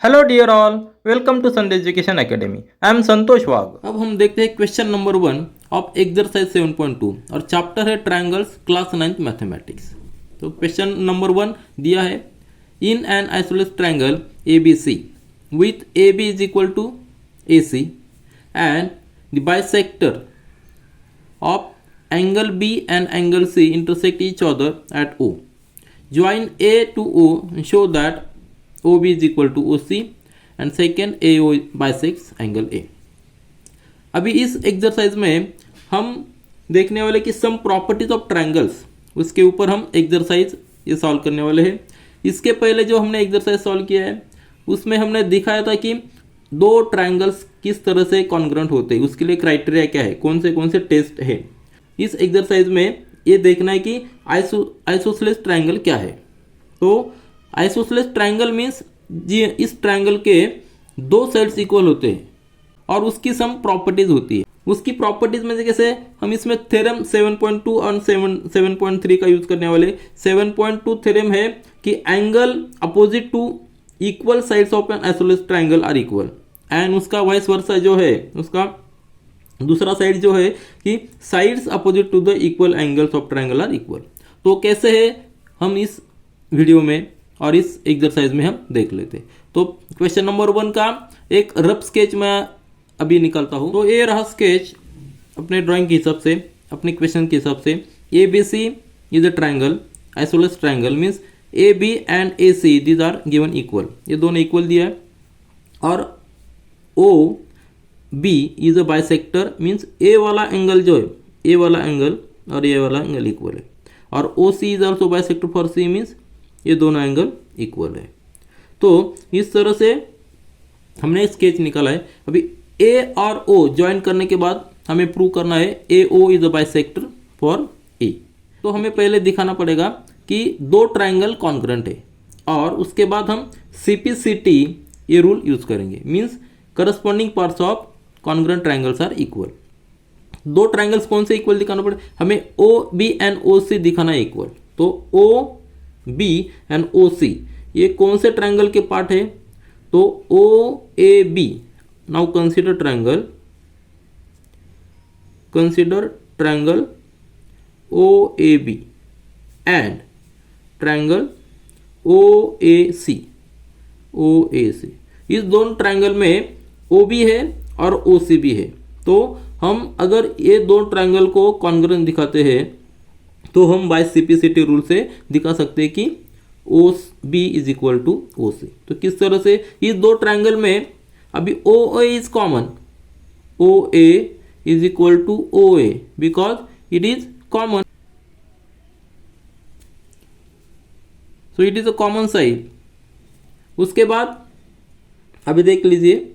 Hello dear all, welcome to Sunday education academy. I am Santosh Wagh. अब हम देखते हैं क्वेश्चन नंबर 1 ऑफ एक्सरसाइज 7.2 और चैप्टर है ट्रायंगल्स, क्लास 9 मैथमेटिक्स। तो क्वेश्चन नंबर 1 दिया है, in an isosceles triangle A B C with A B is equal to A C and the bisector of angle B and angle C intersect each other at O. Join A to O and show that OB is equal to OC and second AO bisects angle A. अभी इस exercise में हम देखने वाले कि some properties of triangles, उसके ऊपर हम एक्सरसाइज ये सॉल्व करने वाले हैं। इसके पहले जो हमने एक्सरसाइज सॉल्व किया है उसमें हमने दिखाया था कि दो ट्रायंगल्स किस तरह से कॉन्ग्रुएंट होते हैं, उसके लिए क्राइटेरिया क्या है, कौन से टेस्ट है। इस एक्सरसाइज में ये देखना है कि आइसोसेलेस ट्रायंगल क्या है। तो आइसोसेलेस ट्रायंगल मीन्स इस ट्रायंगल के दो साइड्स इक्वल होते हैं और उसकी सम प्रॉपर्टीज होती है। उसकी प्रॉपर्टीज में से कैसे हम इसमें थ्योरम 7.2 और 7.3 का यूज करने वाले। 7.2 थ्योरम है कि angle opposite to equal sides of an isosceles triangle are equal, and उसका वाइस वर्सा जो है, उसका दूसरा साइड जो है कि sides opposite to the equal angles of triangle are equal. तो कैसे है हम इस वीडियो में और इस एक्सरसाइज में हम देख लेते हैं। तो क्वेश्चन नंबर 1 का एक रफ स्केच मैं अभी निकालता हूं। तो ये रहा स्केच अपने ड्राइंग के हिसाब से, अपने क्वेश्चन के हिसाब से। A B C is a triangle, isosceles triangle means A B and A C these are given equal, ये दोनों इक्वल दिया है। और O B is a bisector means A वाला एंगल जो है, ए वाला एंगल और ए वाला एंगल इक्वल है। और O C is also bisector for C means ये दोनों एंगल इक्वल है। तो इस तरह से हमने स्केच निकाला है। अभी ए और ओ ज्वाइन करने के बाद हमें प्रूव करना है A O is a bisector for A. तो हमें पहले दिखाना पड़ेगा कि दो ट्राइंगल कॉन्ग्रुएंट है और उसके बाद हम सीपीसीटी ये रूल यूज करेंगे, means corresponding parts of congruent triangles are equal. दो ट्रायंगल्स कौन से इक्वल दिखाना पड़े, हमें ओ बी एंड ओ सी दिखाना है इक्वल। तो ओ बी एंड ओ सी ये कौन से ट्रायंगल के पार्ट है, तो O A B. Now consider triangle O A B and triangle O A C. इस दोनों ट्रायंगल में ओ बी है और ओ सी भी है। तो हम अगर ये दो ट्रायंगल को कॉन्ग्रुएंट दिखाते हैं तो हम बाय सीपीसीटी रूल से दिखा सकते हैं कि O B is equal to O C. तो किस तरह से इस दो ट्रायंगल में अभी O A is common, O A is equal to O A because it is common, so it is a common side. उसके बाद अभी देख लीजिए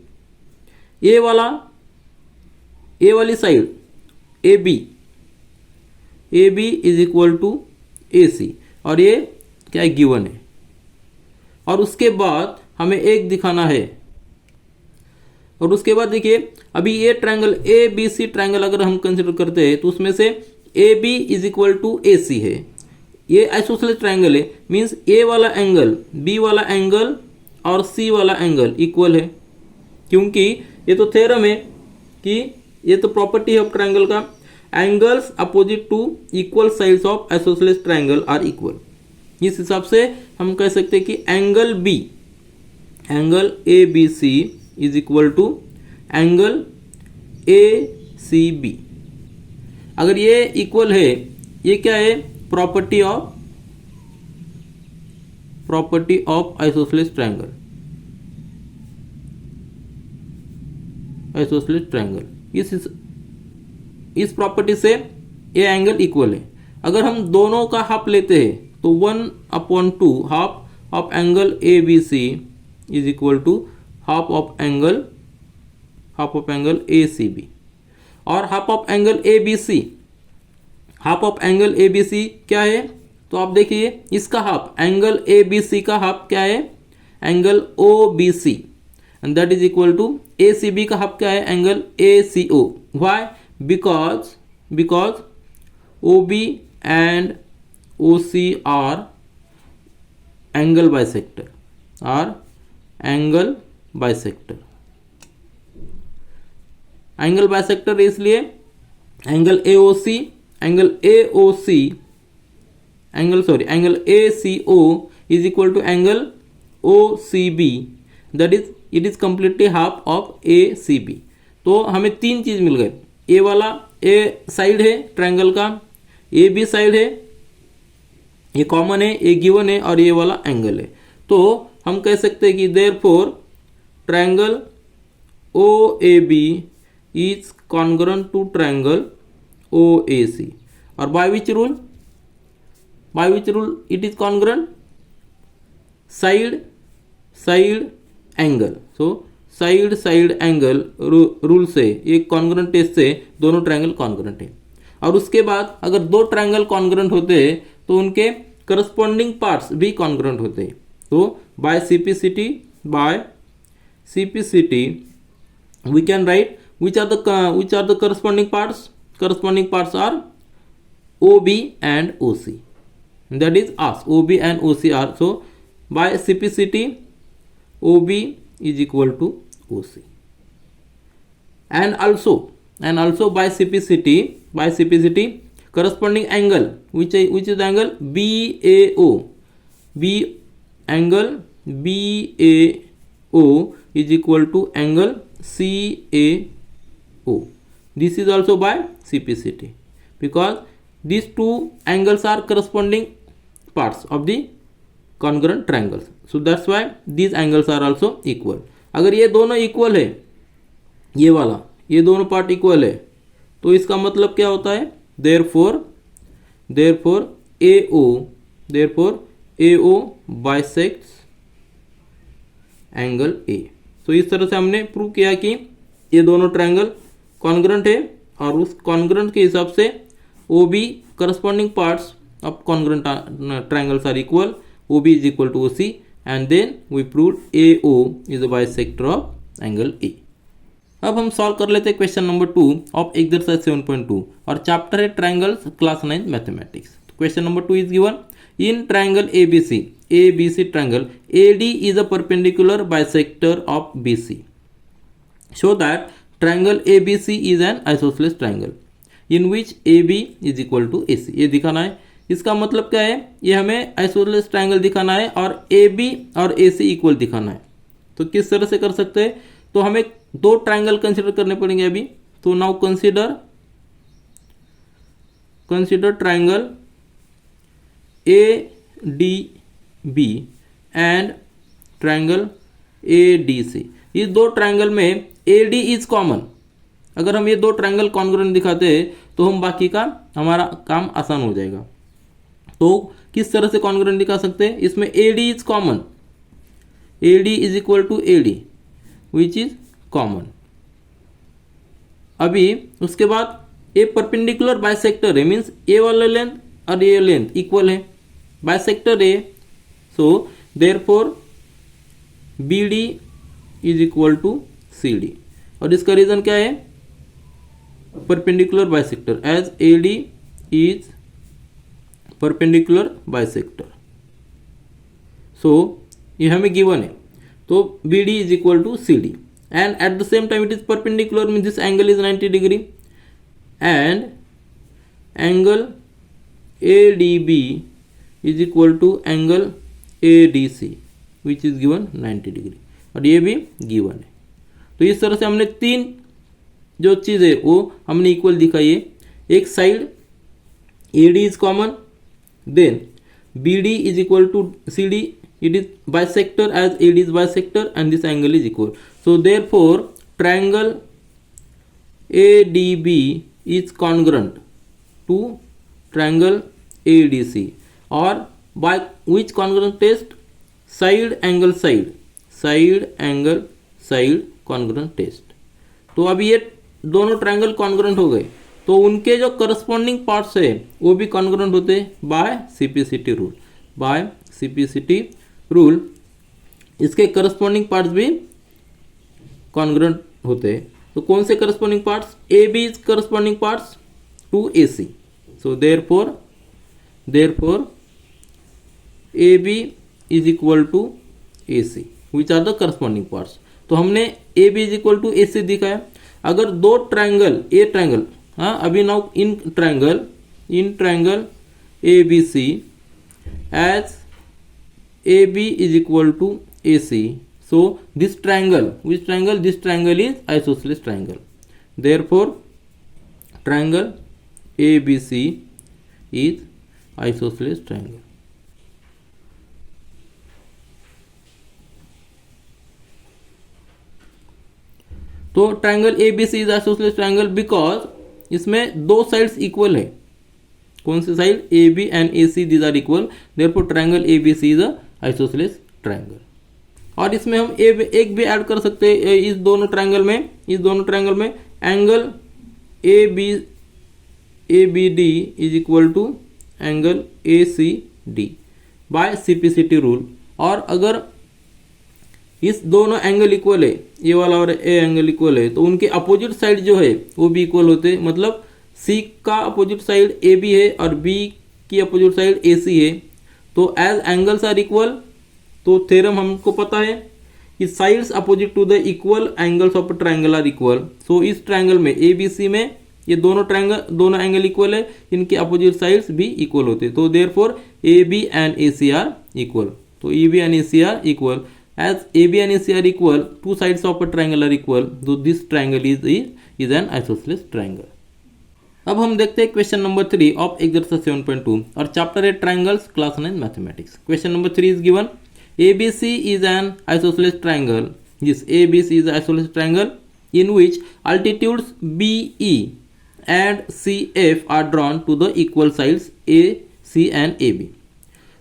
ए वाली side A B is equal to A C और ये क्या है, गिवन है। और उसके बाद हमें एक दिखाना है। और उसके बाद देखिए अभी ये triangle A B C triangle अगर हम कंसिडर करते हैं तो उसमें से A B is equal to A C है। ये आइसोसेलेस ट्रायंगल है, मीन्स ए वाला एंगल, बी वाला एंगल और सी वाला एंगल इक्वल है, क्योंकि ये तो थ्योरम है कि ये तो प्रॉपर्टी है ऑफ ट्रायंगल का, angles opposite to equal sides of isosceles triangle are equal. इस हिसाब से हम कह सकते हैं कि angle A B C is equal to angle A C B. अगर ये इक्वल है, ये क्या है, प्रॉपर्टी ऑफ आइसोसेलेस ट्रायंगल। इस प्रॉपर्टी से ये एंगल इक्वल है। अगर हम दोनों का हाफ लेते हैं तो 1/2 half of angle A B C is equal to half of angle A C B. और half of angle A B C क्या है, तो आप देखिए इसका half, angle A B C का हाफ क्या है, angle O B C, and that is equal to A C B का हाफ क्या है, angle A C O. Why, because O B and O C are angle bisector, angle bisector. Angle bisector इसलिए angle AOC, angle ACO is equal to angle OCB, that is it is completely half of ACB। तो हमें तीन चीज मिल गए, ए वाला ए side है triangle का, A B side है, ये कॉमन है, ये गिवन है, और ये वाला एंगल है। तो हम कह सकते हैं कि therefore triangle OAB is congruent to triangle OAC। और by which rule? By which rule it is congruent? Side angle. So side angle rule से, ये कॉन्ग्रुएंट टेस्ट से दोनों ट्रायंगल कॉन्ग्रुएंट है। और उसके बाद अगर दो ट्रायंगल कॉन्ग्रुएंट होते हैं तो उनके करस्पॉन्डिंग पार्ट्स भी कॉन्ग्रुएंट होते हैं। तो by CPCT we can write which are the corresponding parts? Corresponding parts are OB and OC, that is us, OB and OC are, so by CPCT OB is equal to OC, and also by CPCT corresponding angle which is the angle BAO is equal to angle CAO. This is also by CPCT because these two angles are corresponding parts of the congruent triangles. So that's why these angles are also equal. अगर ये दोनों equal है, ये दोनों part equal है, तो इसका मतलब क्या होता है? therefore AO bisects angle A. तो इस तरह से हमने प्रूव किया कि ये दोनों ट्रायंगल कॉन्ग्रुएंट है और उस कॉन्ग्रुएंट के हिसाब से OB corresponding parts of congruent triangles are equal, OB is equal to OC, and then we proved AO is a bisector of angle A। अब हम सॉल्व कर लेते हैं क्वेश्चन नंबर 2 ऑफ एक्सरसाइज 7.2 और चैप्टर है triangles class 9 mathematics. Question number 2 is given in triangle ABC triangle AD is a perpendicular bisector of BC, show that triangle ABC is an isosceles triangle in which AB is equal to AC। ये दिखाना है। इसका मतलब क्या है? ये हमें isosceles triangle दिखाना है और AB और AC इक्वल दिखाना है। तो किस तरह से कर सकते हैं? तो हमें दो ट्रायंगल कंसीडर करने पड़ेंगे अभी। तो now consider triangle ADB and triangle ADC। इस दो ट्रायंगल में AD इज कॉमन। अगर हम ये दो ट्रायंगल कॉन्ग्रुएंट दिखाते हैं तो हम बाकी का हमारा काम आसान हो जाएगा। तो किस तरह से कॉन्ग्रुएंट दिखा सकते हैं? इसमें AD is common, AD is equal to AD which is common. अभी उसके बाद ए परपेंडिकुलर बाइसेक्टर है, मीन्स ए वाला लेंथ और ये लेंथ इक्वल है, बाइसेक्टर है। So therefore BD is equal to CD। और इसका रीजन क्या है? Perpendicular bisector, as AD is perpendicular bisector. So ये हमें गिवन है, तो BD is equal to CD and at the same time it is perpendicular, means this angle is 90 degree and angle ADB is equal to angle ADC which is given 90 degree, और ये भी given है। तो इस तरह से हमने तीन जो चीज़ है वो हमने इक्वल दिखाई है। एक side AD is common, then BD is equal to CD, it is bisector as AD is bisector and this angle is equal. So therefore triangle ADB is congruent to triangle ADC, or by which congruent test? Side angle side congruent test। तो अभी ये दोनों triangle congruent हो गए, तो उनके जो corresponding parts है वो भी कॉन्ग्रुएंट होते हैं बाय CPCT रूल। इसके करस्पॉन्डिंग पार्ट्स भी कॉन्ग्रुएंट होते हैं। तो कौन से corresponding parts? AB is corresponding parts to AC। So therefore AB is equal to AC which are the corresponding parts. तो हमने A B is equal to A C दिखाया। अगर दो ट्राइंगल ए ट्राइंगल, हाँ अभी now in triangle A B C as A B is equal to A C, so this triangle, which triangle? This triangle is isosceles triangle. Therefore triangle ABC is isosceles triangle. तो triangle ABC is isosceles triangle because इसमें दो sides equal है। कौन सी side? AB and AC these are equal, therefore triangle ABC is a isosceles triangle. और इसमें हम एक भी ऐड कर सकते हैं इस दोनों ट्रायंगल में angle A B D is equal to angle A C D by CPCT rule. और अगर इस दोनों एंगल इक्वल है, ये वाला और ए एंगल इक्वल है, तो उनके अपोजिट साइड जो है वो भी इक्वल होते हैं। मतलब सी का अपोजिट साइड ए बी है और बी की अपोजिट साइड ए सी है। तो एज एंगल्स आर इक्वल, तो थ्योरम हमको पता है कि sides opposite to the equal angles of triangle are equal. So इस ट्रायंगल में ABC में ये दोनों एंगल इक्वल है, इनके अपोजिट साइड्स भी इक्वल होते हैं। तो therefore AB and AC are equal. तो EB and AC are equal. As AB and AC are equal, two sides of a triangle are equal, तो this triangle is an isosceles triangle. अब हम देखते हैं question number 3 of exercise 7.2 और chapter है triangles class 9 mathematics. Question number 3 is given ABC is an isosceles triangle. Yes, ABC is an isosceles triangle in which altitudes BE and CF are drawn to the equal sides AC and AB.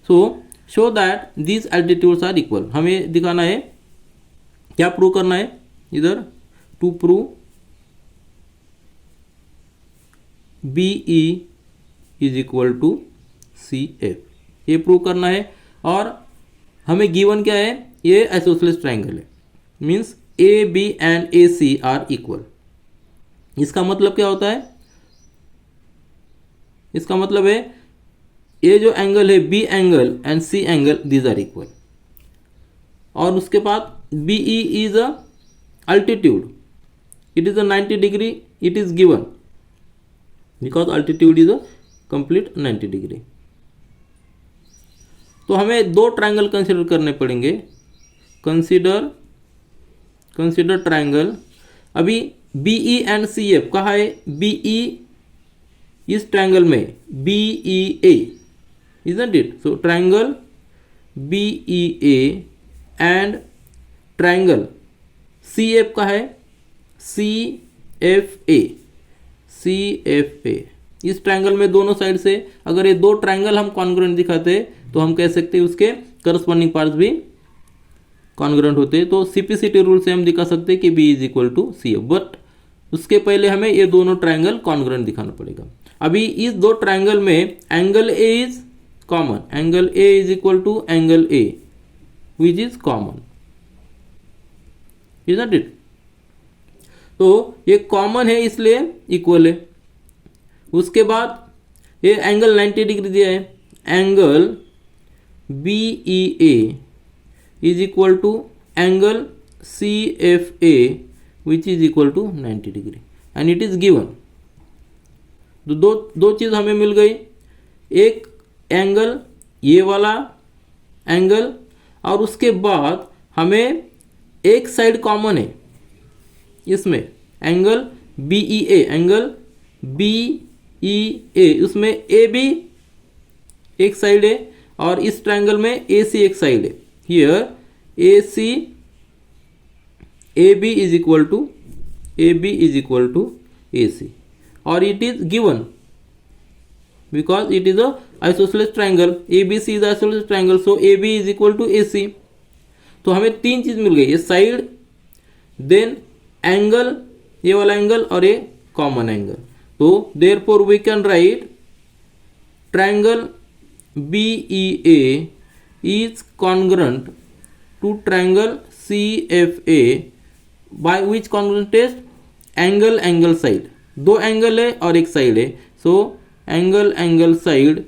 So, show that these altitudes are equal. हमें दिखाना है, क्या prove करना है इधर? To prove BE is equal to CF, ये prove करना है। और हमें गिवन क्या है? ये आइसोसेलेस ट्रायंगल है, means AB and AC are equal. इसका मतलब क्या होता है? इसका मतलब है ये जो एंगल है B angle and C angle these are equal. और उसके बाद BE is a altitude, it is a 90 degree, it is given because altitude is a complete 90 degree. तो हमें दो ट्रायंगल कंसिडर करने पड़ेंगे। Consider triangle. अभी BE एंड CF कहाँ है? BE इस ट्रायंगल में BEA, isn't it? So triangle BEA and triangle CF का है CFA। इस ट्रायंगल में दोनों साइड से अगर ये दो ट्रायंगल हम कॉन्ग्रुएंट दिखाते हैं तो हम कह सकते हैं उसके करस्पॉन्डिंग पार्ट्स भी कॉन्ग्रुएंट होते हैं। तो CPCT रूल से हम दिखा सकते हैं कि B is equal to CF, but उसके पहले हमें ये दोनों ट्रायंगल कॉन्ग्रुएंट दिखाना पड़ेगा। अभी इस दो ट्रायंगल में angle A is common, angle A is equal to angle A which is common, isn't it? तो ये कॉमन है इसलिए इक्वल है। उसके बाद ये एंगल 90 डिग्री दिया है, angle BEA is equal to angle CFA which is equal to 90 degree and it is given. तो दो चीज़ हमें मिल गई, एक एंगल ये वाला एंगल, और उसके बाद हमें एक साइड कॉमन है इसमें, एंगल BEA, एंगल BEA, उसमें AB एक साइड है और इस ट्रायंगल में AC एक साइड है। Here AB is equal to AC और it is given because it is a isosceles triangle. ABC is isosceles triangle, so AB is equal to AC। तो हमें तीन चीज मिल गई, ये साइड, देन एंगल, ये वाला एंगल और ये कॉमन एंगल। तो therefore we can write triangle BEA is congruent to triangle CFA by which congruent test? Angle side, दो एंगल है और एक साइड है, सो एंगल साइड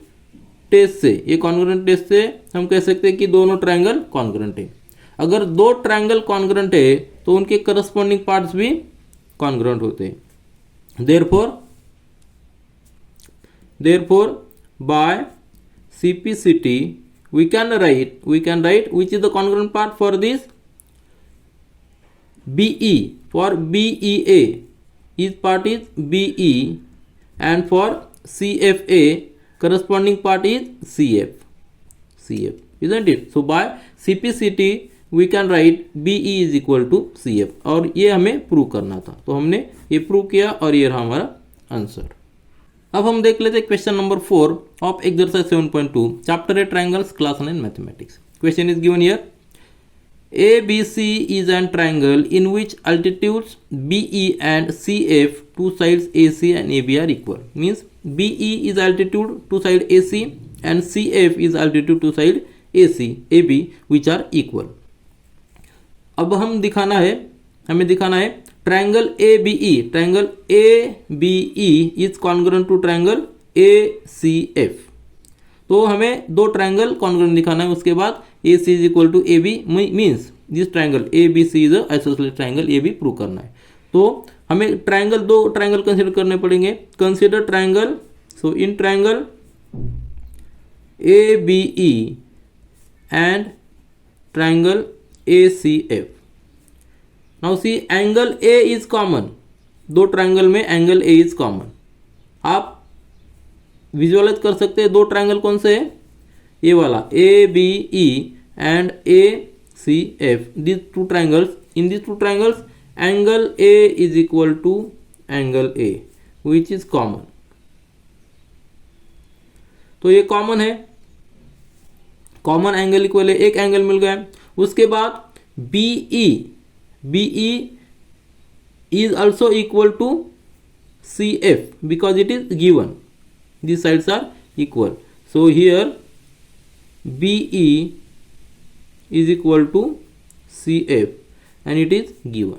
टेस्ट से, ये कॉन्ग्रुएंट टेस्ट से हम कह सकते हैं कि दोनों ट्रायंगल कॉन्ग्रुएंट है। अगर दो ट्रायंगल कॉन्ग्रुएंट है तो उनके करस्पॉन्डिंग पार्ट्स भी कॉन्ग्रुएंट होते हैं। therefore by CPCT we can write which is the congruent part for this BE. For BEA, each part is BE, and for CFA corresponding part is CF, isn't it? So by CPCT we can write BE is equal to CF, और ये हमें prove करना था, तो हमने ये prove किया और ये रहा हमारा आंसर। अब हम देख लेते हैं question number 4 of exercise 7.2 chapter 8 triangles class 9 mathematics. Question is given here ABC is an triangle in which altitudes BE and CF, two sides AC and AB are equal. Means BE is altitude two side AC and CF is altitude two side AB which are equal. अब हमें दिखाना है triangle ABE is congruent to triangle ACF. तो हमें दो triangle congruent दिखाना है। उसके बाद AC is equal to AB means this triangle ABC is isosceles triangle, ये भी प्रूव करना है। तो हमें दो ट्रायंगल कंसीडर करने पड़ेंगे। Consider triangle, so in triangle ABE and triangle ACF। Now see angle A is common, दो ट्रायंगल में एंगल A इज कॉमन। आप विजुअलाइज कर सकते हैं दो ट्रायंगल कौन से है, ये वाला ABE and ACF, these two triangles, in these two triangles angle A is equal to angle A which is common। तो ये कॉमन है, कॉमन एंगल इक्वल है, एक एंगल मिल गया। उसके बाद BE is also equal to CF because it is given, these sides are equal, so here BE is equal to CF and it is given।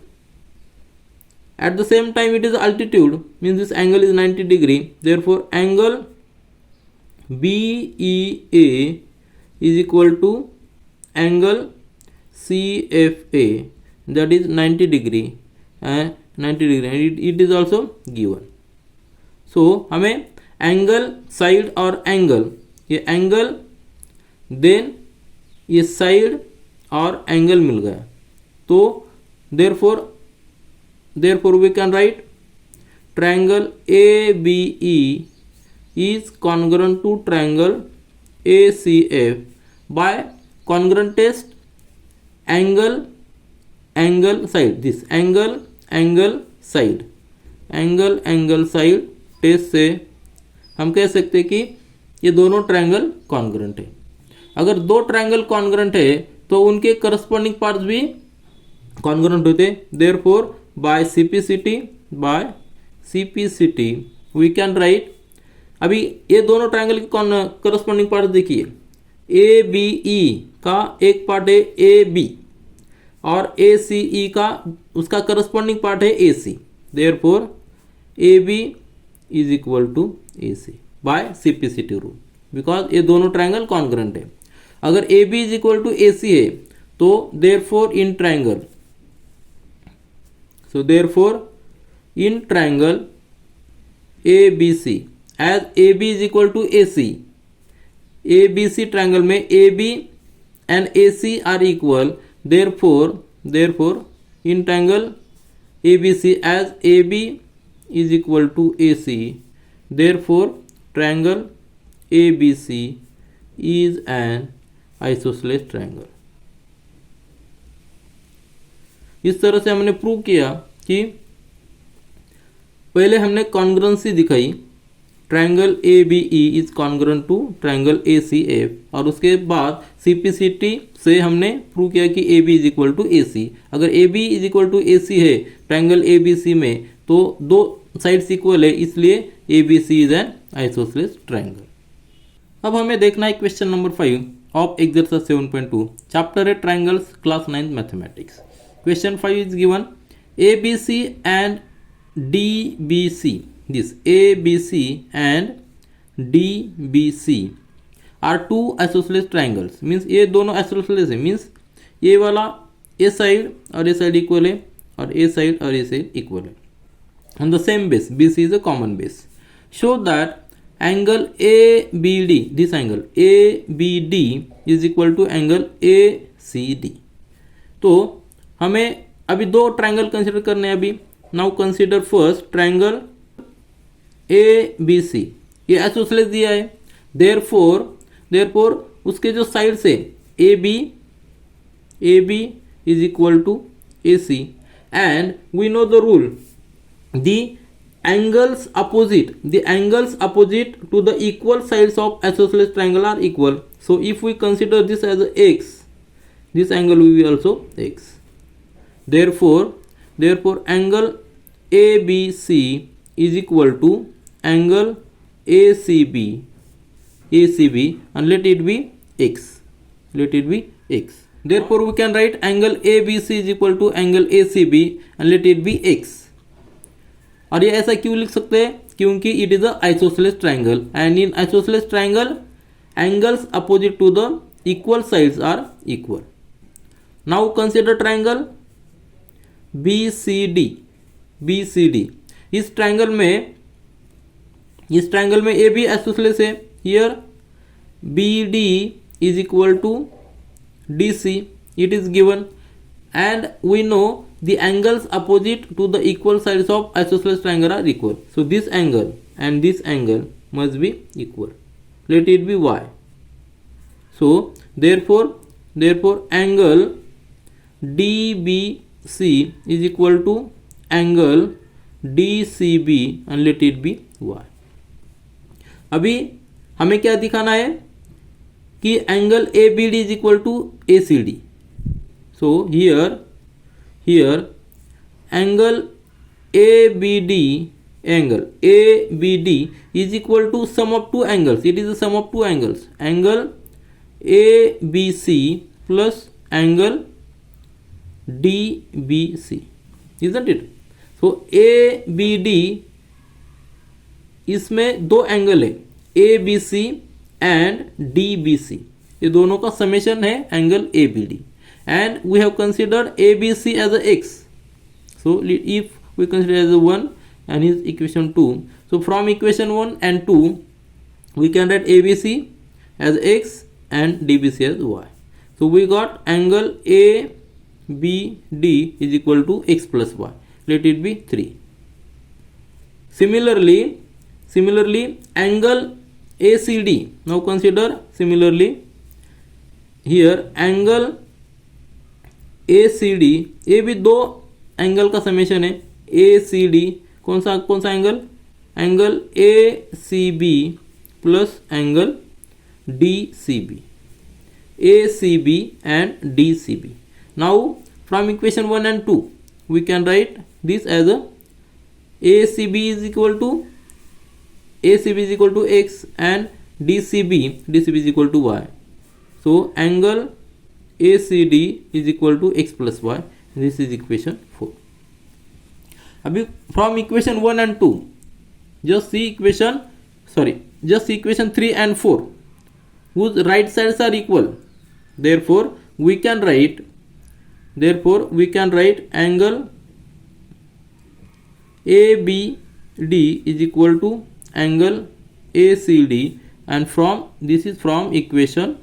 At the same time it is altitude, means this angle is 90 degree, therefore angle BEA is equal to angle CFA, that is 90 degree and 90 degree, and it is also given। so हमें angle side और angle, ये angle then ये side और angle मिल गया। तो therefore we can write triangle ABE is congruent to triangle ACF by congruent test angle side, this angle side test से हम कह सकते हैं कि ये दोनों ट्रायंगल कॉन्ग्रुएंट है। अगर दो ट्रायंगल कॉन्ग्रुएंट है तो उनके करस्पॉन्डिंग पार्ट्स भी कॉन्ग्रुएंट होते हैं। Therefore by CPCT we can write, अभी ये दोनों ट्रायंगल के करस्पॉन्डिंग पार्ट्स देखिए, ABE का एक पार्ट है AB और ACE का उसका करस्पॉन्डिंग पार्ट है AC। Therefore AB is equal to AC by CPCT rule, because ये दोनों ट्रायंगल कॉन्ग्रुएंट है। अगर AB is equal to AC है तो therefore in triangle, so therefore in triangle ABC as AB is equal to AC, ABC triangle में AB and AC are equal, therefore in triangle ABC as AB is equal to AC, therefore triangle ABC is an isosceles triangle। इस तरह से हमने prove किया कि पहले हमने congruency दिखाई, triangle ABE is congruent to triangle ACF, और उसके बाद CPCT से हमने प्रूव किया कि AB is equal to AC। अगर AB is equal to AC है ट्रायंगल ABC में तो दो साइड्स इक्वल है, इसलिए ABC is an isosceles triangle. अब हमें देखना है question number 5 of exercise 7.2 chapter 8 triangles class 9 mathematics. Question 5 is given ABC and DBC, this ABC and DBC are two isosceles triangles, means ये दोनों आइसोसेलेस है, means ये वाला ए साइड और ए साइड इक्वल है और ए साइड और ए साइड इक्वल है on the same base. BC is a common base. Show that angle ABD, this angle ABD is equal to angle ACD. तो हमें अभी दो ट्रायंगल कंसिडर करने हैं अभी. Now consider first triangle ABC. ये आइसोसेलेस दिया है. देयरफॉर उसके जो साइड से AB is equal to AC, and we know the rule. The angles opposite to the equal sides of isosceles triangle are equal. So if we consider this as x, this angle will be also x. Therefore angle ABC is equal to angle ACB, and let it be x. Therefore we can write angle ABC is equal to angle ACB and let it be x. और ये ऐसा क्यों लिख सकते हैं? क्योंकि it is a isosceles triangle and in isosceles triangle angles opposite to the equal sides are equal. Now consider triangle BCD. इस triangle में ए भी आइसोसेलेस है. Here BD is equal to DC, it is given, and we know the angles opposite to the equal sides of isosceles triangle are equal. So this angle and this angle must be equal. Let it be y. So therefore angle DBC is equal to angle DCB and let it be y. अभी हमें क्या दिखाना है कि angle ABD is equal to ACD. So here angle ABD is equal to sum of two angles. It is the sum of two angles. Angle ABC plus angle DBC, isn't it? So ABD इसमें दो angle है ABC and DBC. ये दोनों का summation है angle ABD. And we have considered ABC as a x. So if we consider as a 1 and his equation 2, so from equation 1 and 2 we can write ABC as x and DBC as y. So we got angle ABD is equal to x plus y. Let it be 3. Similarly angle ACD. Now consider similarly here angle ACD. ये भी दो angle का summation है. ACD कौन सा angle? Angle ACB plus angle DCB. ACB and DCB. Now from equation 1 and 2 we can write this as a ACB is equal to x and DCB is equal to y. So angle ACD is equal to x plus y. This is equation 4. अभी from equation 1 and 2 just see equation 3 and 4 whose right sides are equal. Therefore we can write angle ABD is equal to angle ACD, and this is from equation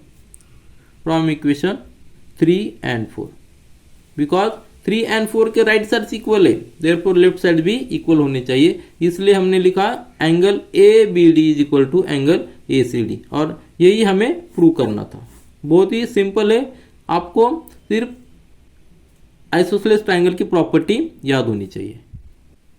3 and 4. Because 3 and 4 के right sides equal है, therefore left side भी equal होने चाहिए. इसलिए हमने लिखा angle ABD is equal to angle ACD, और यही हमें प्रूव करना था. बहुत ही सिंपल है. आपको सिर्फ आइसोसेलेस ट्रायंगल की प्रॉपर्टी याद होनी चाहिए.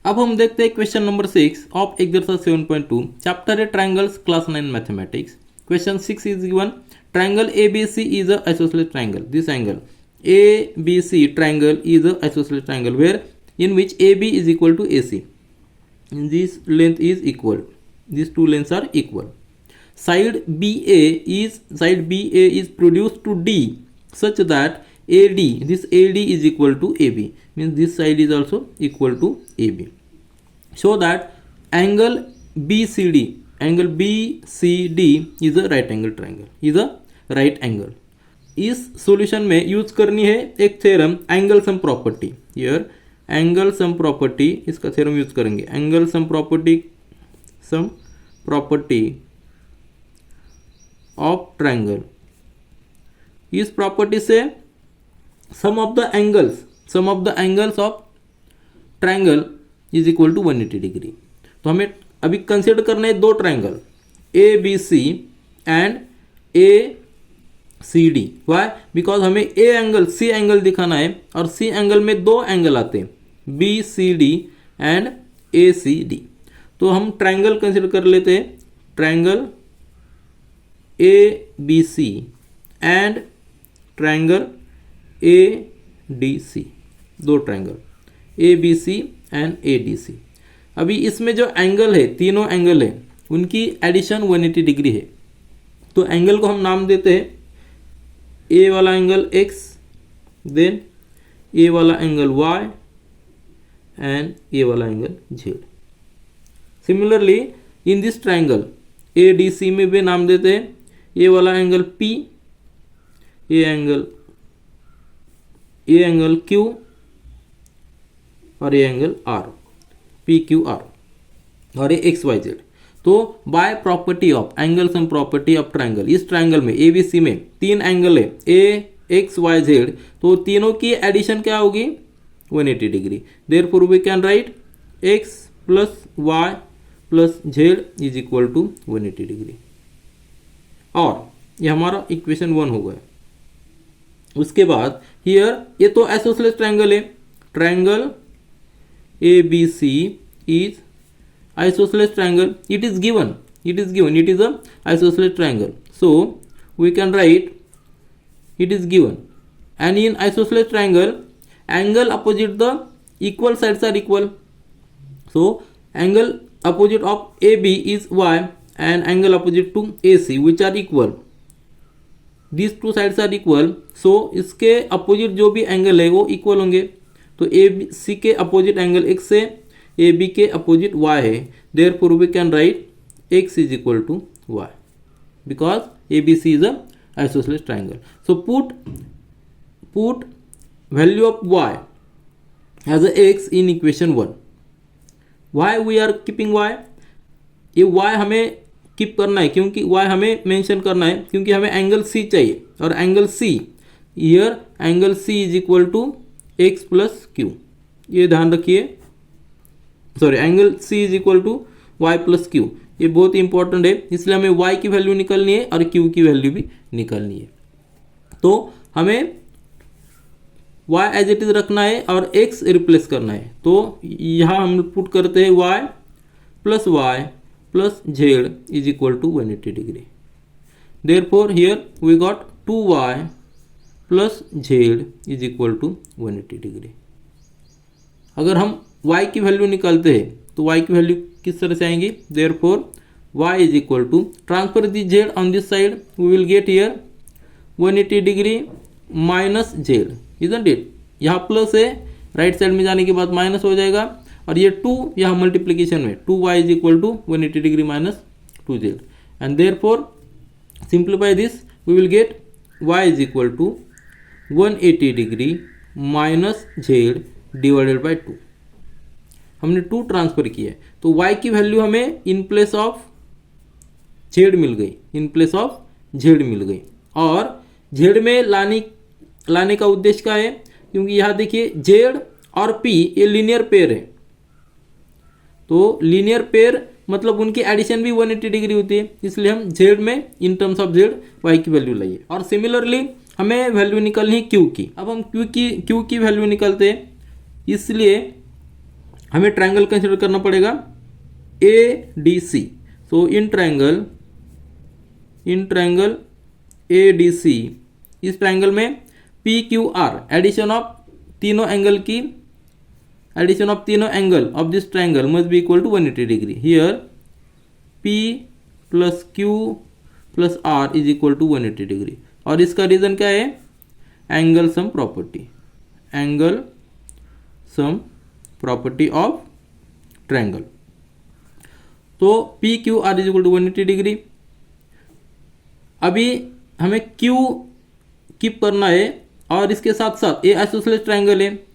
अब हम देखते हैं question number 6 of exercise 7.2. Chapter है triangles, class 9 mathematics. Question 6 is given. Triangle ABC is a isosceles triangle. This angle ABC triangle is a isosceles triangle where in which AB is equal to AC. And this length is equal. These two lengths are equal. Side BA is produced to D such that this AD is equal to AB. Means this side is also equal to AB. So that angle BCD is a right angle triangle. Is a right angle. इस solution में use करनी है एक theorem angle sum property. Here angle sum property, इसका theorem use करेंगे, angle sum property of triangle. इस property से sum of the angles of triangle is equal to 180 degree. तो हमें अभी कंसिडर करना है दो triangle A B C and A C D. Why? Because हमें ए एंगल सी एंगल दिखाना है और सी एंगल में दो एंगल आते हैं, B C D and A C D. तो हम ट्रायंगल कंसिडर कर लेते हैं, triangle A B C and triangle A D C, दो triangle A B C and A D C. अभी इसमें जो एंगल है, तीनों एंगल है, उनकी एडिशन 180 डिग्री है। तो एंगल को हम नाम देते हैं ए वाला एंगल x, देन ए वाला एंगल y एंड ए वाला angle z। Similarly in this triangle A D C में भी नाम देते हैं ए वाला एंगल p, ए एंगल q और ए angle r, p q r, और ये x y z। तो by property of angle sum property of triangle, इस ट्रायंगल में ए बी सी में तीन एंगल है ए एक्स वाई जेड, तो तीनों की एडिशन क्या होगी 180 degree. Therefore we can write x plus y plus z is equal to 180 degree. और ये हमारा इक्वेशन 1 हो गया। उसके बाद हियर ये तो आइसोसेलेस ट्रायंगल है, triangle A B C is isosceles triangle. It is given it is a isosceles triangle, so we can write it is given, and in isosceles triangle angle opposite the equal sides are equal. So angle opposite of AB is y and angle opposite to AC which are equal, these two sides are equal, so इसके opposite जो भी angle है वो equal होंगे। तो ए B सी के opposite angle x से A B के अपोजिट y है, therefore we can write x is equal to y because A B C is a isosceles triangle. So put value of y as a x in equation 1। Why we are keeping y? ये y हमें keep करना है क्योंकि y हमें mention करना है क्योंकि हमें एंगल c चाहिए, और angle c here angle c is equal to x plus q, ये ध्यान रखिए। Sorry, angle c is equal to y plus q, ये बहुत इंपॉर्टेंट है, इसलिए हमें y की वैल्यू निकालनी है और q की वैल्यू भी निकालनी है। तो हमें y एज इट इज रखना है और x रिप्लेस करना है। तो यहाँ हम पुट करते हैं y plus z is equal to 180 degree. Therefore here we got 2y plus z is equal to 180 degree. अगर हम y की वैल्यू निकालते हैं तो y की वैल्यू किस तरह से आएंगी? Therefore y is equal to transfer the z on this side, we will get here 180 degree minus z, isn't it? यहाँ प्लस है, राइट साइड में जाने के बाद माइनस हो जाएगा, और ये 2 यहाँ मल्टीप्लीकेशन में 2y is equal to 180 degree minus 2z, and therefore simplify this, we will get y is equal to 180 degree minus z divided by 2। हमने 2 ट्रांसफर किया है, तो y की वैल्यू हमें इन प्लेस ऑफ z मिल गई, और z में लाने का उद्देश्य क्या है? क्योंकि यहाँ देखिए z और p ये लीनियर पेयर है, तो लीनियर पेयर मतलब उनकी एडिशन भी 180 डिग्री होती है, इसलिए हम z में in terms of z y की वैल्यू लाइए। और सिमिलरली हमें वैल्यू निकालनी है q की। अब हम q की वैल्यू निकालते हैं, इसलिए हमें ट्रायंगल कंसिडर करना पड़ेगा A D C. So in triangle A D C, इस ट्रायंगल में P Q R addition of तीनों angle of this triangle must be equal to 180 degree. Here P plus Q plus R is equal to 180 degree, और इसका reason क्या है? Angle sum property of triangle. तो P Q R is equal to 180 degree. अभी हमें keep करना है। और इसके साथ साथ ए आइसोसेलेस ट्रायंगल है,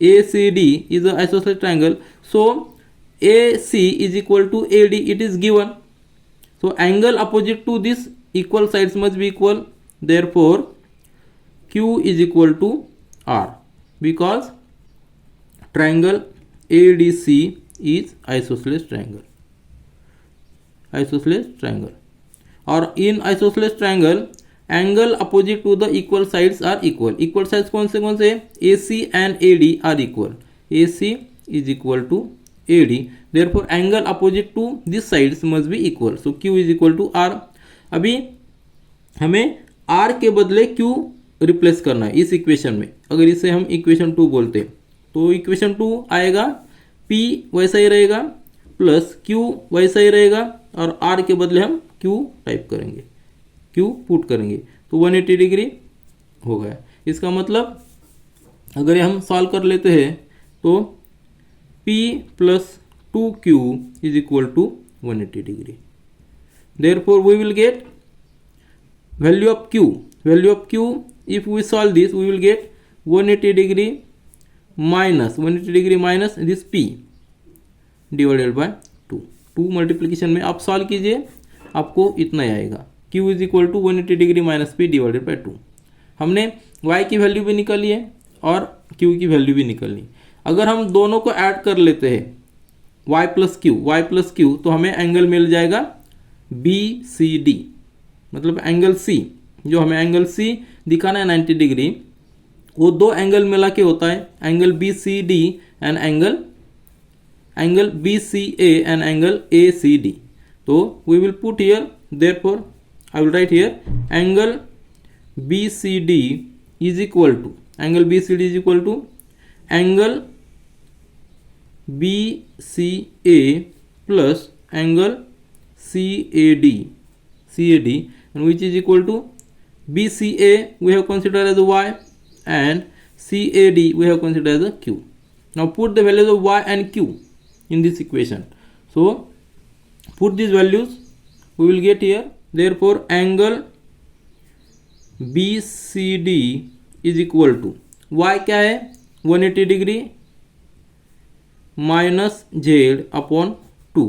ACD is an isosceles triangle, so AC is equal to AD, it is given. So angle opposite to this equal sides must be equal, therefore Q is equal to R, because triangle ADC is isosceles triangle, isosceles triangle. और in isosceles triangle angle opposite to the equal sides are equal. Equal sides कौन से AC and AD are equal. AC is equal to AD, therefore angle opposite to these sides must be equal, so Q is equal to R. अभी हमें R के बदले Q replace करना है इस equation में। अगर इसे हम इक्वेशन 2 बोलते तो इक्वेशन 2 आएगा, P वैसा ही रहेगा प्लस Q वैसा ही रहेगा, और R के बदले हम Q टाइप करेंगे, Q पुट करेंगे, तो 180 डिग्री हो गया। इसका मतलब अगर हम सॉल्व कर लेते हैं तो P plus 2Q is equal to 180 degree. Therefore we will get value of Q. Value of Q, if we solve this, we will get 180 degree minus this P divided by 2. 2 multiplication में आप solve कीजिए, आपको इतना ही आएगा, Q is equal to 180 degree minus P divided by 2। हमने Y की value भी निकाली है और Q की वैल्यू भी निकालनी। अगर हम दोनों को ऐड कर लेते हैं y प्लस क्यू, तो हमें एंगल मिल जाएगा BCD, मतलब एंगल C, जो हमें एंगल C दिखाना है 90 डिग्री, वो दो एंगल मिला के होता है angle BCD and angle BCA and angle ACD। तो we will put here, therefore I will write here angle BCD is equal to angle BCA plus angle CAD, and which is equal to BCA we have considered as a y and CAD we have considered as a q. Now put the values of y and q in this equation. So put these values, we will get here, therefore angle BCD is equal to y क्या है 180 degree minus Z upon 2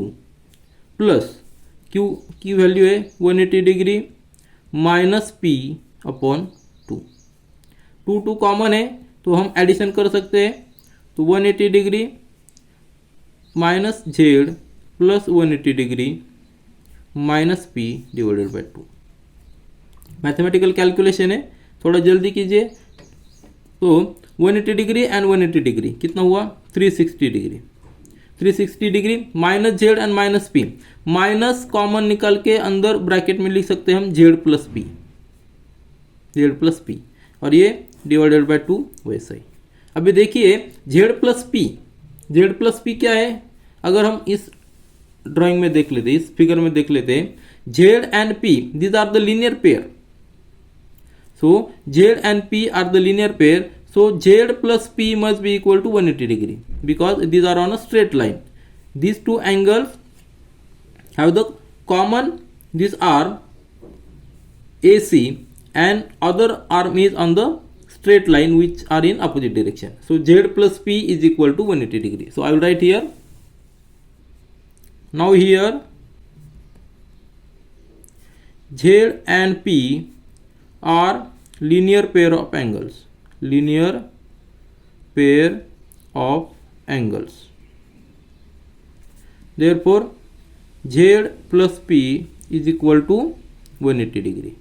plus Q की value है 180 degree minus P upon 2 common है तो हम addition कर सकते हैं, तो 180 degree minus Z plus 180 degree minus P divided by 2। Mathematical calculation है, थोड़ा जल्दी कीजिए। तो 180 डिग्री एंड 180 डिग्री कितना हुआ 360 degree, 360 degree minus Z and minus P, minus common निकाल के अंदर ब्रैकेट में लिख सकते हैं हम जेड प्लस पी, और ये डिवाइडेड बाय 2 वैसा ही। अभी देखिए जेड प्लस पी क्या है, अगर हम इस ड्राइंग में देख लेते, इस फिगर में देख लेते, Z and P these are the linear pair, so Z and P are the linear pair, so Z plus P must be equal to 180 degree because these are on a straight line. These two angles have the common this arm AC and other arm is on the straight line which are in opposite direction. So Z plus P is equal to 180 degree. So I will write here. Now here Z and P are linear pair of angles, therefore Z plus P is equal to 180 degree.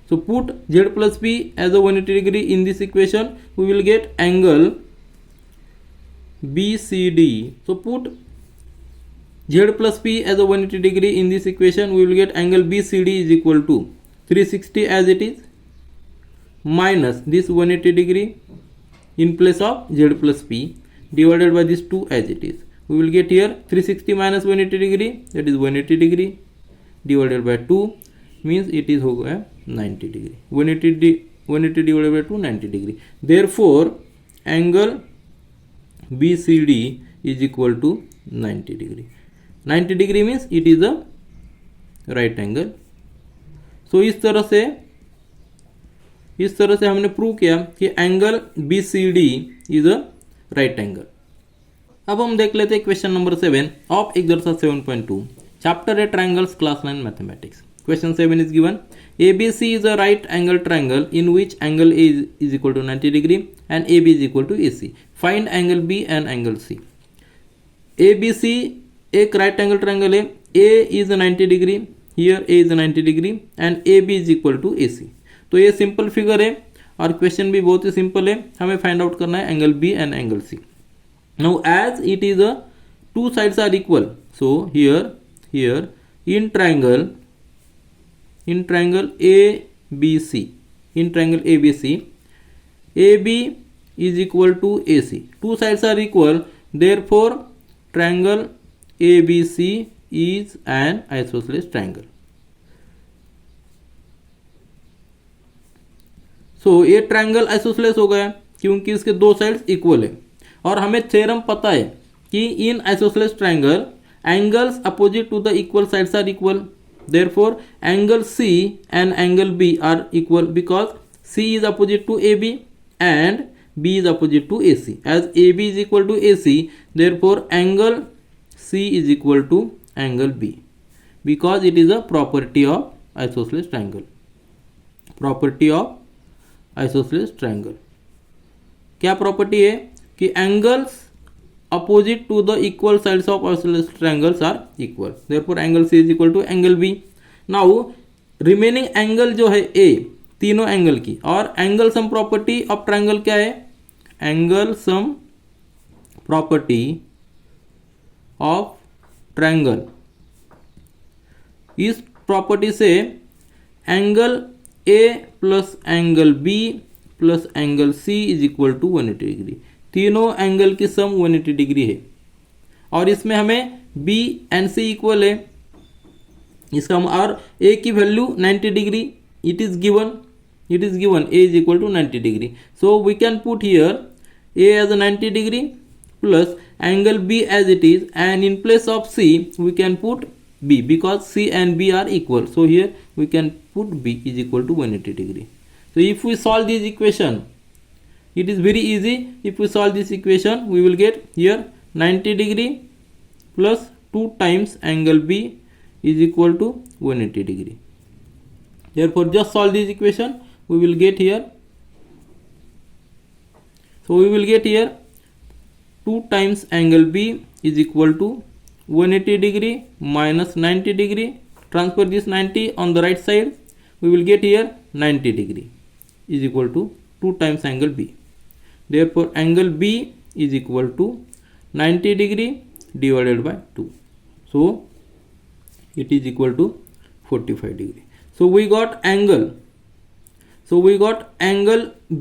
So put Z plus P as a 180 degree in this equation, we will get angle BCD. So put Z plus P as a 180 degree in this equation, we will get angle BCD is equal to 360 as it is minus this 180 degree in place of Z plus P divided by this 2 as it is. We will get here 360 minus 180 degree, that is 180 degree divided by 2 means it is होगा 90 degree. 180 divided by 2 90 degree. Therefore angle BCD is equal to 90 degree. 90 degree means it is a right angle. So इस तरह से इस तरह से हमने prove किया कि angle B C D is a right angle. अब हम देख लेते हैं question number 7 of exercise 7.2 chapter है triangles class 9 mathematics. Question 7 is given ABC is a right angle triangle in which angle A is equal to 90 degree and AB is equal to AC. Find angle B and angle C. ABC एक right angle triangle है, A is 90 degree, here A is 90 degree and AB is equal to AC. तो ये simple figure है और question भी बहुत ही simple है, हमें फाइंड आउट करना है angle B and angle C. Now as it is a two sides are equal, so here in triangle ABC, in triangle ABC, AB is equal to AC. Two sides are equal, therefore triangle ABC is an isosceles triangle. So ये triangle isosceles हो गया क्योंकि इसके दो sides equal है और हमें theorem पता है कि in isosceles triangle angles opposite to the equal sides are equal. Therefore, angle C and angle B are equal because C is opposite to AB and B is opposite to AC. As AB is equal to AC, therefore angle C is equal to angle B because it is a property of isosceles triangle. Property of isosceles triangle. क्या property है कि angles opposite to the equal sides of isosceles triangles are equal. Therefore angle C is equal to angle B. Now remaining angle जो है A, तीनों angle की, और angle sum property of triangle क्या है? Angle sum property of triangle, इस property से angle A plus angle B plus angle C is equal to 180 degree. तीनों एंगल की सम 180 डिग्री है और इसमें हमें B एंड C इक्वल है. इसका हम और A की value 90 degree it is given A is equal to 90 degree. So we can put here A as 90 degree plus angle B as it is and in place of C we can put B because C and B are equal. So here we can put B is equal to 180 degree. So if we solve this equation, it is very easy. If we solve this equation, we will get here 90 degree plus 2 times angle B is equal to 180 degree. Therefore, just solve this equation. We will get here. So we will get here 2 times angle B is equal to 180 degree minus 90 degree. Transfer this 90 on the right side. We will get here 90 degree is equal to 2 times angle B. Therefore angle B is equal to 90 degree divided by 2. So it is equal to 45 degree. So we got angle.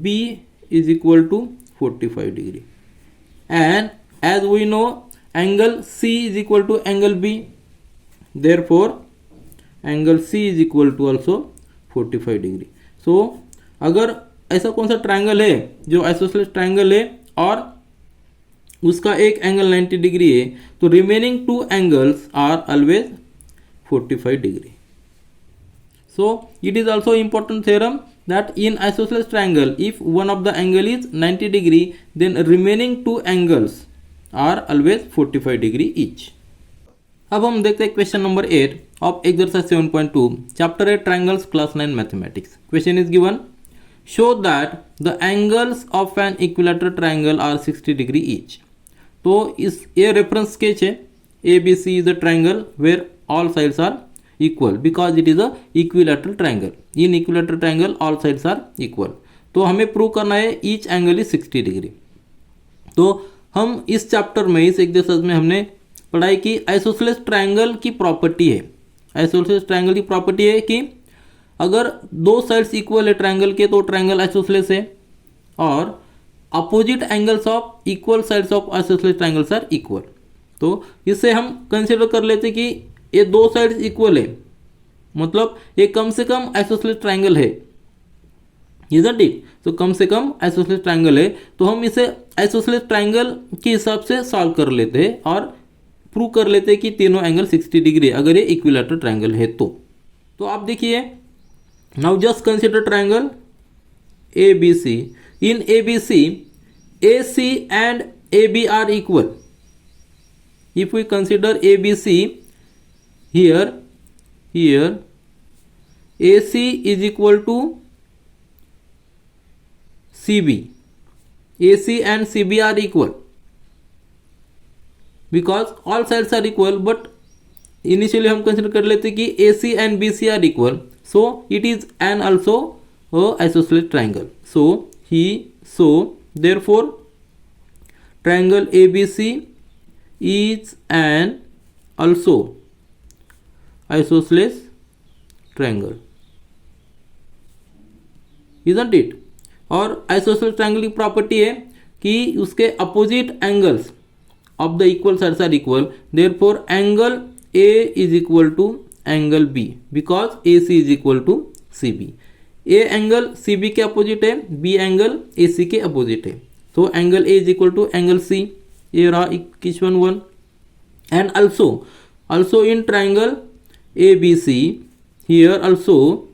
B is equal to 45 degree. And as we know angle C is equal to angle B. Therefore angle C is equal to also 45 degree. So अगर ऐसा कौन सा triangle है जो isosceles triangle है और उसका एक एंगल 90 डिग्री है, तो remaining 2 angles are always 45 degree. So it is also important theorem that in isosceles triangle if one of the angle is 90 degree then remaining 2 angles are always 45 degree each. अब हम देखते हैं question number 8 of exercise 7.2 chapter है triangles class 9 mathematics. Question is given show that the angles of an equilateral triangle are 60 degree each. तो इस ये reference sketch है. ABC is a triangle where all sides are equal because it is a equilateral triangle. In equilateral triangle all sides are equal. तो हमें prove करना है each angle is 60 degree. तो हम इस चैप्टर में इस एक्सरसाइज में हमने पढ़ाई की आइसोसेलेस ट्रायंगल की प्रॉपर्टी है. आइसोसेलेस ट्रायंगल की प्रॉपर्टी है कि अगर दो साइड्स इक्वल है ट्रायंगल के तो ट्रायंगल आइसोसेलेस है और opposite angles of equal sides of isosceles triangles are equal. तो इससे हम कंसीडर कर लेते कि ये दो साइड्स इक्वल है, मतलब ये कम से कम आइसोसेलेस ट्रायंगल है. Isn't it? तो कम से कम आइसोसेलेस ट्रायंगल है, तो हम इसे आइसोसेलेस ट्रायंगल के हिसाब से सॉल्व कर लेते हैं और प्रूव कर लेते हैं कि तीनों एंगल 60 डिग्री अगर ये इक्विलैटरल ट्रायंगल है तो आप देखिए now just consider triangle ABC. In ABC, AC and AB are equal. If we consider ABC here AC is equal to CB. AC and CB are equal because all sides are equal, but initially हम consider कर लेते कि AC and BC are equal, so it is an also a isosceles triangle. So therefore triangle ABC is an also isosceles triangle, isn't it? और isosceles triangle की property है कि उसके opposite angles of the equal sides are equal, therefore angle A is equal to angle B because AC is equal to CB. A angle CB के opposite है, B angle AC के opposite है, तो angle A is equal to angle C. ये रहा equation 1. And also in triangle ABC, here also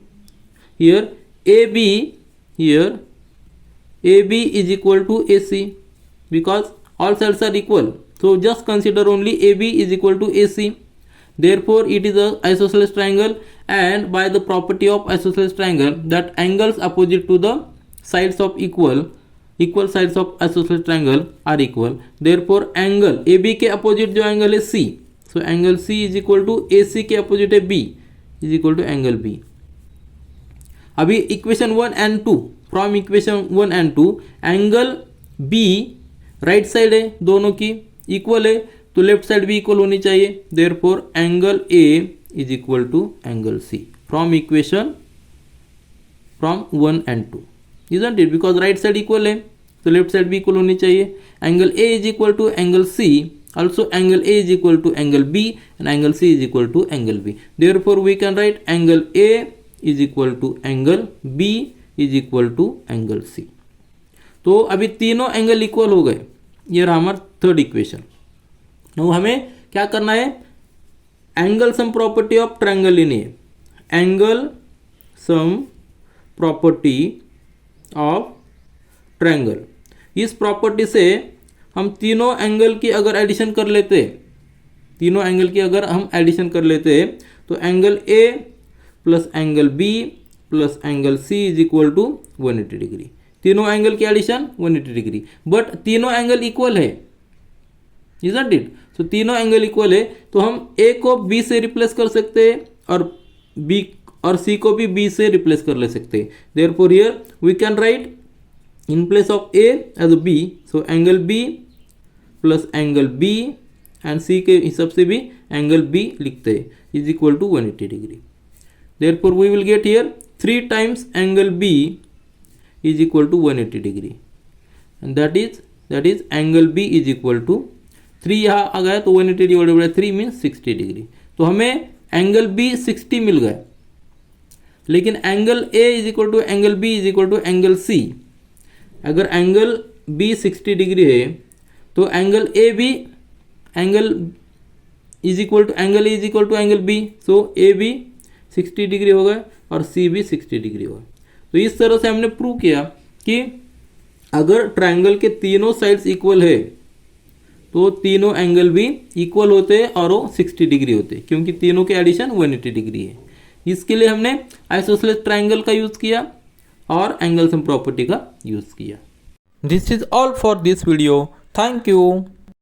here AB is equal to AC because all sides are equal, so just consider only AB is equal to AC. Therefore it is a isosceles triangle, and by the property of isosceles triangle that angles opposite to the sides of equal sides of isosceles triangle are equal. Therefore angle AB के opposite जो angle है C, so angle C is equal to AC के opposite है B is equal to angle B. अभी equation 1 and 2, from equation 1 and 2 angle B right side है, दोनों की equal है, तो लेफ्ट साइड भी इक्वल होनी चाहिए. Therefore angle A is equal to angle C from equation from 1 and 2, isn't it? Because right side equal है तो लेफ्ट साइड भी इक्वल होनी चाहिए. Angle A is equal to angle C, also angle A is equal to angle B and angle C is equal to angle B. Therefore we can write angle A is equal to angle B is equal to angle C. तो अभी तीनों angle equal हो गए. ये रहा हमारा third equation. Now हमें क्या करना है? Angle sum property of triangle लेनी है. Angle sum property of triangle. इस प्रॉपर्टी से हम तीनों एंगल की अगर एडिशन कर लेते, तो angle A plus angle B plus angle C is equal to 180 degree. तीनों एंगल की एडिशन 180 डिग्री, बट तीनों एंगल इक्वल है, isn't it? तो तीनों एंगल इक्वल है, तो हम A को B से रिप्लेस कर सकते हैं और B और C को भी B से रिप्लेस कर ले सकते हैं. Therefore here we can write in place of A as B, so angle B plus angle B and C के हिसाब से भी एंगल B लिखते हैं is equal to 180 degree. Therefore we will get here 3 times angle B is equal to 180 degree, and that is angle B is equal to 3 यहाँ आ गया तो 180 divided by 3 means 60 degree. तो हमें एंगल B 60 मिल गया, लेकिन angle A is equal to angle B is equal to angle C. अगर angle B 60 degree है तो एंगल A भी angle is equal to angle is equal to angle B, so A भी 60 degree होगा और C भी 60 degree होगा. तो इस तरह से हमने प्रूव किया कि अगर ट्रायंगल के तीनों साइड्स इक्वल है तो तीनों एंगल भी इक्वल होते हैं और वो 60 डिग्री होते हैं, क्योंकि तीनों के एडिशन 180 डिग्री है. इसके लिए हमने आइसोसेलेस ट्रायंगल का यूज़ किया और एंगल सम प्रॉपर्टी का यूज़ किया. This is all for this video. Thank you.